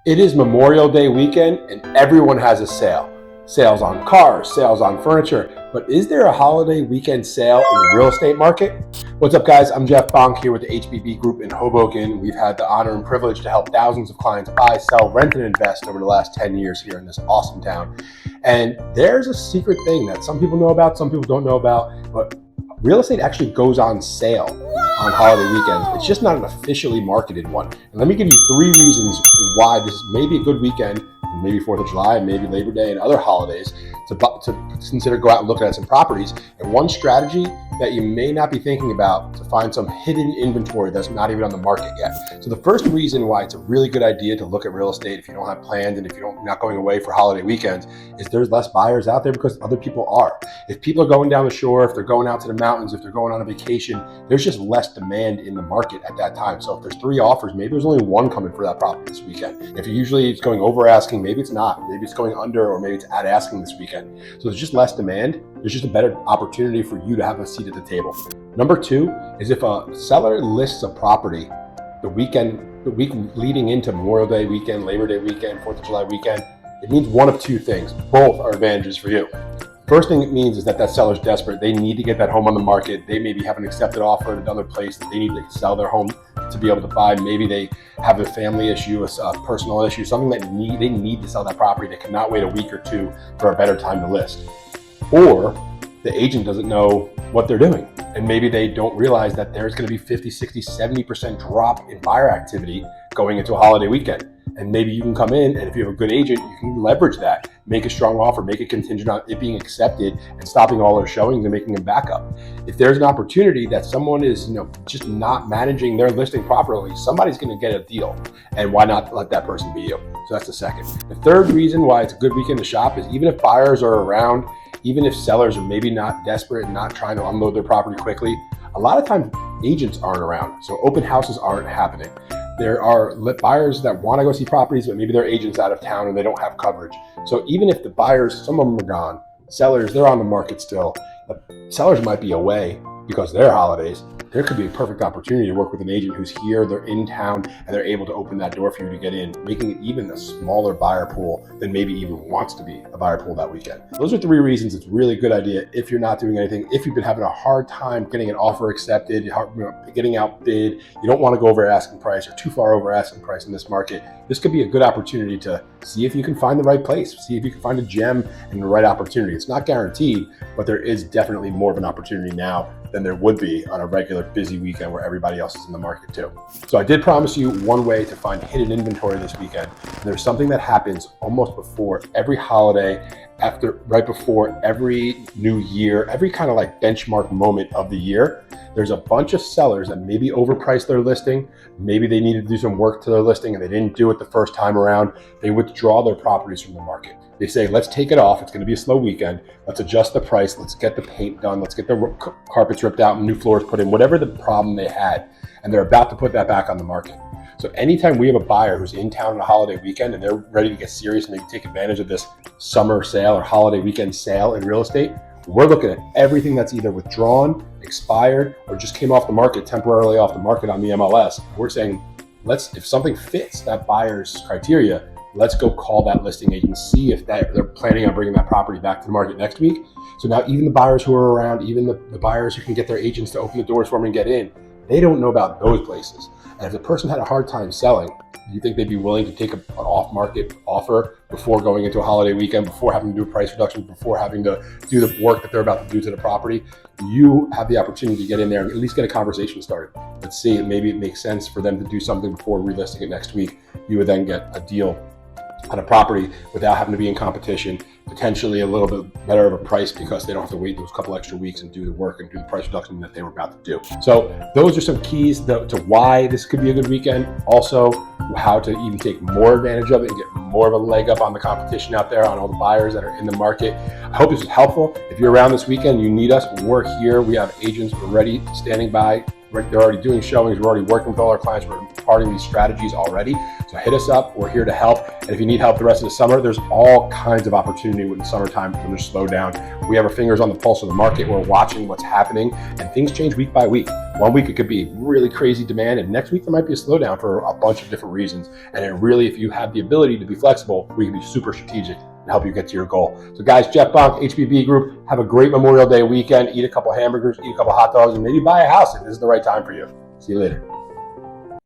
It is Memorial Day weekend and everyone has a sale. Sales on cars, sales on furniture, but is there a holiday weekend sale in the real estate market? What's up guys, I'm Jeff Bonk here with the HBB Group in Hoboken. We've had the honor and privilege to help thousands of clients buy, sell, rent, and invest over the last 10 years here in this awesome town. And there's a secret thing that some people know about, some people don't know about, but real estate actually goes on sale on holiday weekends. It's just not an officially marketed one. And let me give you 3 reasons why this may be a good weekend, and maybe 4th of July, and maybe Labor Day and other holidays to consider go out and look at some properties. And one strategy that you may not be thinking about to find some hidden inventory that's not even on the market yet. So the first reason why it's a really good idea to look at real estate if you don't have plans and if you're not going away for holiday weekends is there's less buyers out there because other people are. If people are going down the shore, if they're going out to the mountains, if they're going on a vacation, there's just less demand in the market at that time. So if there's 3 offers, maybe there's only 1 coming for that property this weekend. If usually it's going over asking, maybe it's not. Maybe it's going under, or maybe it's at asking this weekend. So there's just less demand. There's just a better opportunity for you to have a seat at the table. Number 2 is if a seller lists a property the week leading into Memorial Day weekend, Labor Day weekend, 4th of July weekend, it means one of 2 things. Both are advantages for you. First thing it means is that seller's desperate. They need to get that home on the market. They maybe have an accepted offer at another place that they need to sell their home to be able to buy. Maybe they have a family issue, a personal issue, something that they need to sell that property. They cannot wait a week or 2 for a better time to list. Or the agent doesn't know what they're doing. And maybe they don't realize that there's going to be 50, 60, 70% drop in buyer activity going into a holiday weekend. And maybe you can come in, and if you have a good agent, you can leverage that, make a strong offer, make it contingent on it being accepted and stopping all their showings and making them back up. If there's an opportunity that someone is, just not managing their listing properly, somebody's going to get a deal. And why not let that person be you? So that's the second. The third reason why it's a good weekend to shop is even if buyers are around, even if sellers are maybe not desperate and not trying to unload their property quickly, a lot of times agents aren't around. So open houses aren't happening. There are buyers that want to go see properties, but maybe their agent's out of town and they don't have coverage. So even if the buyers, some of them are gone, sellers, they're on the market still. The sellers might be away because they're holidays. There could be a perfect opportunity to work with an agent who's here, they're in town, and they're able to open that door for you to get in, making it even a smaller buyer pool than maybe even wants to be a buyer pool that weekend. Those are 3 reasons it's a really good idea if you're not doing anything, if you've been having a hard time getting an offer accepted, getting outbid, you don't want to go over asking price or too far over asking price in this market. This could be a good opportunity to see if you can find the right place, see if you can find a gem and the right opportunity. It's not guaranteed, but there is definitely more of an opportunity now than there would be on a regular busy weekend where everybody else is in the market too. So I did promise you one way to find hidden inventory this weekend. And there's something that happens almost before every holiday, right before every new year, every kind of like benchmark moment of the year. There's a bunch of sellers that maybe overpriced their listing. Maybe they needed to do some work to their listing and they didn't do it the first time around. They withdraw their properties from the market. They say, let's take it off. It's going to be a slow weekend. Let's adjust the price. Let's get the paint done. Let's get the carpets ripped out and new floors put in, whatever the problem they had. And they're about to put that back on the market. So anytime we have a buyer who's in town on a holiday weekend and they're ready to get serious and maybe take advantage of this summer sale or holiday weekend sale in real estate, we're looking at everything that's either withdrawn, expired, or just came off the market, temporarily off the market on the MLS. We're saying, if something fits that buyer's criteria, let's go call that listing agent, see if they're planning on bringing that property back to the market next week. So now even the buyers who are around, even the buyers who can get their agents to open the doors for them and get in, they don't know about those places. And if the person had a hard time selling, do you think they'd be willing to take an off-market offer before going into a holiday weekend, before having to do a price reduction, before having to do the work that they're about to do to the property? You have the opportunity to get in there and at least get a conversation started. Let's see, maybe it makes sense for them to do something before relisting it next week. You would then get a deal on a property without having to be in competition, potentially a little bit better of a price because they don't have to wait those couple extra weeks and do the work and do the price reduction that they were about to do. So those are some keys to why this could be a good weekend. Also, how to even take more advantage of it and get more of a leg up on the competition out there, on all the buyers that are in the market. I hope this was helpful. If you're around this weekend, you need us, we're here. We have agents, we're ready, standing by. They're already doing showings. We're already working with all our clients. We're imparting these strategies already. So hit us up. We're here to help. And if you need help the rest of the summer, there's all kinds of opportunity with the summertime when there's slowdown. We have our fingers on the pulse of the market. We're watching what's happening, and things change week by week. One week it could be really crazy demand, and next week there might be a slowdown for a bunch of different reasons. And it really, if you have the ability to be flexible, we can be super strategic and help you get to your goal. So guys, Jeff Bonk, HBB Group, have a great Memorial Day weekend. Eat a couple hamburgers, eat a couple hot dogs, and maybe buy a house if this is the right time for you. See you later.